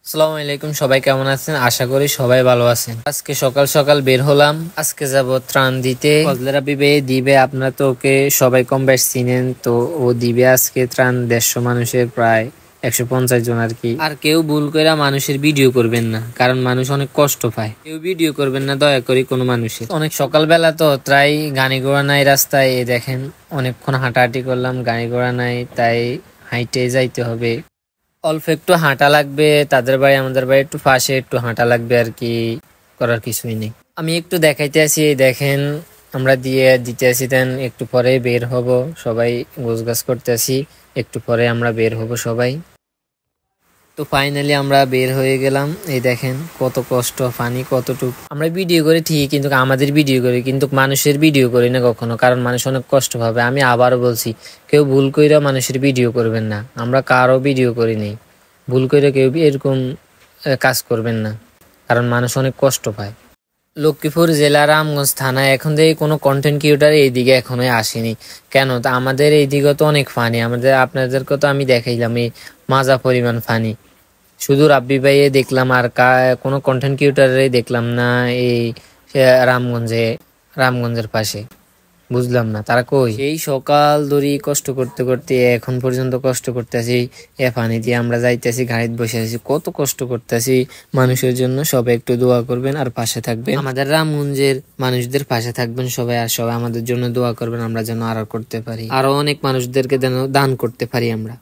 আসসালামু আলাইকুম, সবাই কেমন আছেন? আশা করি সবাই ভালো আছেন। আজকে সকাল সকাল বের হলাম। আজকে যাব ত্রাণ দিতে। ফজলেরা বিবে দিবে, আপনারা তো ওকে সবাই কম বেশ চিনেন, তো ও দিবে আজকে ত্রাণ 150 মানুষের, প্রায় 150 জন আর কি। আর কেউ ভুল করে মানুষের ভিডিও করবেন না, কারণ মানুষ অনেক কষ্ট পায়। কেউ ভিডিও করবেন না দয়া করে কোনো মানুষের। অনেক সকালবেলা তো, তাই গাড়ি ঘোড়া নাই রাস্তায়। দেখেন অনেকক্ষণ হাঁটাহাঁটি করলাম, গাড়ি ঘোড়া নাই, তাই হাইটে যাইতে হবে। অল্প একটু হাঁটা লাগবে, তাদের বাড়ি আমাদের বাড়ি একটু পাশে, একটু হাঁটা লাগবে আর কি, করার কিছুই নেই। আমি একটু দেখাইতে আসি, দেখেন আমরা দিয়ে দিতে আসি, দেন একটু পরে বের হব সবাই। গোছগাছ করতে আসি, একটু পরে আমরা বের হব সবাই। তো ফাইনালি আমরা বের হয়ে গেলাম। এই দেখেন কত কষ্ট, পানি কতটুকু। আমরা ভিডিও করি ঠিক, কিন্তু আমাদের ভিডিও করি, কিন্তু মানুষের ভিডিও করি না কখনো, কারণ মানুষ অনেক কষ্ট পাবে। আমি আবারও বলছি, কেউ ভুল কইরা মানুষের ভিডিও করবেন না। আমরা কারো ভিডিও করি নেই, ভুল করে কেউ এরকম কাজ করবেন না, কারণ মানুষ অনেক কষ্ট পায়। লক্ষ্মীপুর জেলা রামগঞ্জ থানায় এখন থেকে কোনো কন্টেন্ট ক্রিয়েটার এইদিকে এখনো আসেনি। কেন? তা আমাদের এইদিকে তো অনেক ফানি, আপনাদেরকে তো আমি দেখাইলাম এই মাজা পরিমাণ ফানি। শুধু রাব্বি ভাইয়ে দেখলাম, আর কোনো কন্টেন্ট ক্রিয়েটারে দেখলাম না এই রামগঞ্জে, রামগঞ্জের পাশে। বুঝলাম না তারা কই। এই সকাল ধরে কষ্ট করতে করতে এখন পর্যন্ত কষ্ট করতেছি। পানি দিয়ে আমরা যাইতেছি, গাড়িতে বসে আছি, কত কষ্ট করতেছি মানুষের জন্য। সবাই একটু দোয়া করবেন আর পাশে থাকবেন, আমাদের রামগঞ্জের মানুষদের পাশে থাকবেন সবাই। আর সবাই আমাদের জন্য দোয়া করবেন, আমরা যেন আরো করতে পারি, আরো অনেক মানুষদেরকে যেন দান করতে পারি আমরা।